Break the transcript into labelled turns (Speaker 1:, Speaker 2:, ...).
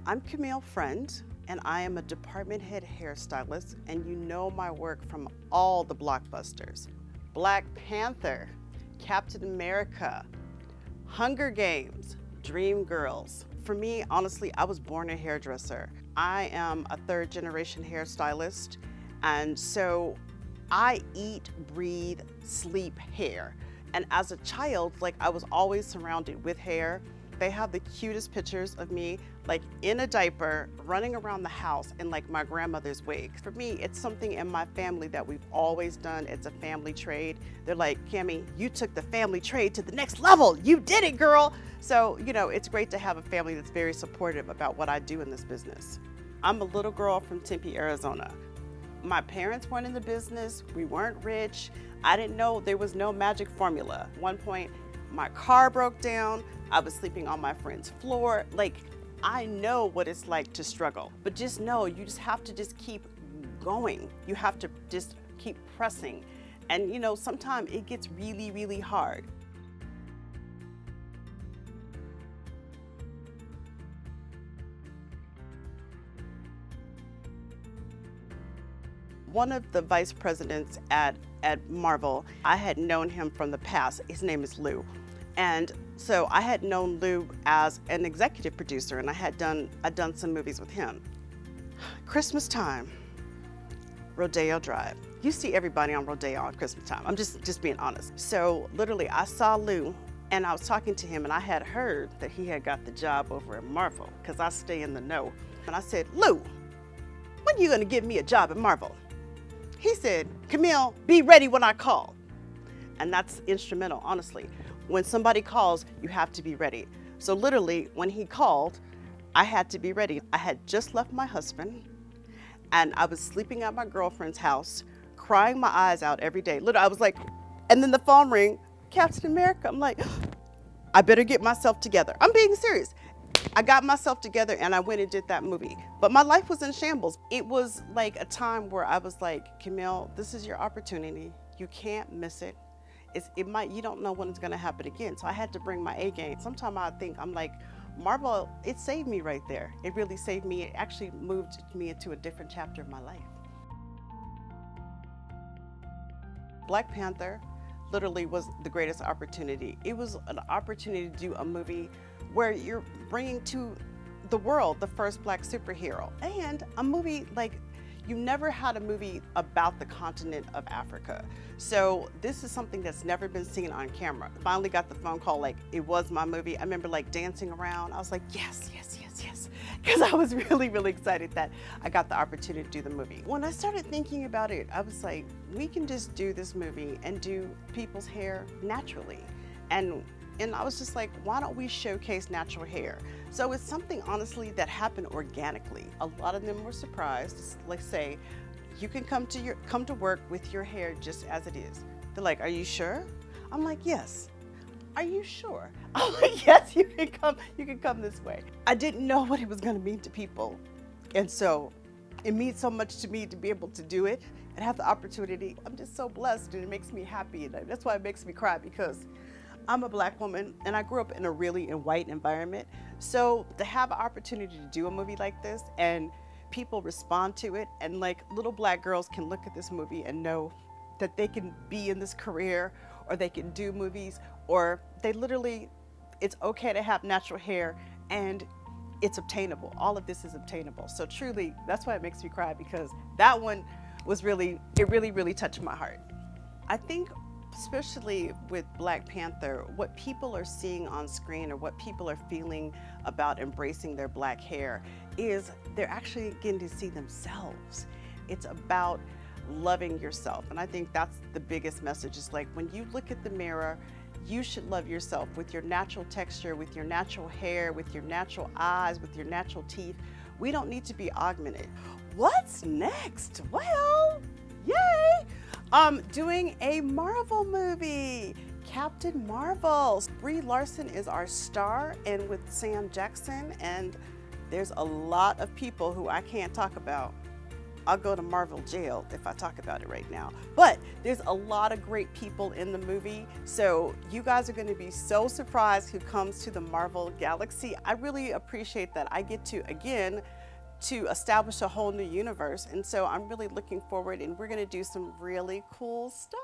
Speaker 1: I'm Camille Friend, and I am a Department Head Hair Stylist, and you know my work from all the blockbusters. Black Panther, Captain America, Hunger Games, Dreamgirls. For me, honestly, I was born a hairdresser. I am a third-generation hairstylist, and so I eat, breathe, sleep hair. And as a child, I was always surrounded with hair. They have the cutest pictures of me, in a diaper, running around the house in my grandmother's wig. For me, it's something in my family that we've always done. It's a family trade. They're like, Cammy, you took the family trade to the next level. You did it, girl. So, it's great to have a family that's very supportive about what I do in this business. I'm a little girl from Tempe, Arizona. My parents weren't in the business. We weren't rich. I didn't know there was no magic formula. At one point, my car broke down. I was sleeping on my friend's floor. I know what it's like to struggle, but just know you just have to just keep going. You have to just keep pressing. And sometimes it gets really, really hard. One of the vice presidents at Marvel, I had known him from the past. His name is Lou. And so I had known Lou as an executive producer, and I'd done some movies with him. Christmas time, Rodeo Drive. You see everybody on Rodeo on Christmas time. I'm just being honest. So literally, I saw Lou, and I was talking to him, and I had heard that he had got the job over at Marvel, because I stay in the know. And I said, Lou, when are you gonna give me a job at Marvel? He said, Camille, be ready when I call. And that's instrumental, honestly. When somebody calls, you have to be ready. So literally, when he called, I had to be ready. I had just left my husband, and I was sleeping at my girlfriend's house, crying my eyes out every day. Literally, I was like, and then the phone rang, Captain America. I'm like, I better get myself together. I'm being serious. I got myself together and I went and did that movie. But my life was in shambles. It was like a time where I was like, Camille, this is your opportunity. You can't miss it. You don't know when it's gonna happen again. So I had to bring my A game. Sometimes I think, I'm like, Marvel, it saved me right there. It really saved me. It actually moved me into a different chapter of my life. Black Panther literally was the greatest opportunity. It was an opportunity to do a movie where you're bringing to the world the first Black superhero, and a movie you never had a movie about the continent of Africa. So this is something that's never been seen on camera. Finally got the phone call, it was my movie. I remember dancing around. I was like, yes, yes, yes, yes. Because I was really, really excited that I got the opportunity to do the movie. When I started thinking about it, I was like, we can just do this movie and do people's hair naturally. And I was just like, why don't we showcase natural hair? So it's something, honestly, that happened organically. A lot of them were surprised. Let's say, you can come to work with your hair just as it is. They're like, are you sure? I'm like, yes. Are you sure? I'm like, yes, you can come this way. I didn't know what it was gonna mean to people. And so it means so much to me to be able to do it and have the opportunity. I'm just so blessed, and it makes me happy. And that's why it makes me cry, because I'm a Black woman and I grew up in a really white environment. So to have an opportunity to do a movie like this and people respond to it, and little Black girls can look at this movie and know that they can be in this career, or they can do movies, or it's okay to have natural hair and it's obtainable. All of this is obtainable. So truly, that's why it makes me cry, because that one was really touched my heart. I think, especially with Black Panther, what people are seeing on screen, or what people are feeling about embracing their Black hair, is they're actually getting to see themselves. It's about loving yourself. And I think that's the biggest message. Is when you look at the mirror, you should love yourself with your natural texture, with your natural hair, with your natural eyes, with your natural teeth. We don't need to be augmented. What's next? Well, yay! Doing a Marvel movie, Captain Marvel. Brie Larson is our star, and with Sam Jackson, and there's a lot of people who I can't talk about. I'll go to Marvel jail if I talk about it right now. But there's a lot of great people in the movie, so you guys are going to be so surprised who comes to the Marvel galaxy. I really appreciate that I get to, again, to establish a whole new universe, and so I'm really looking forward, and we're going to do some really cool stuff.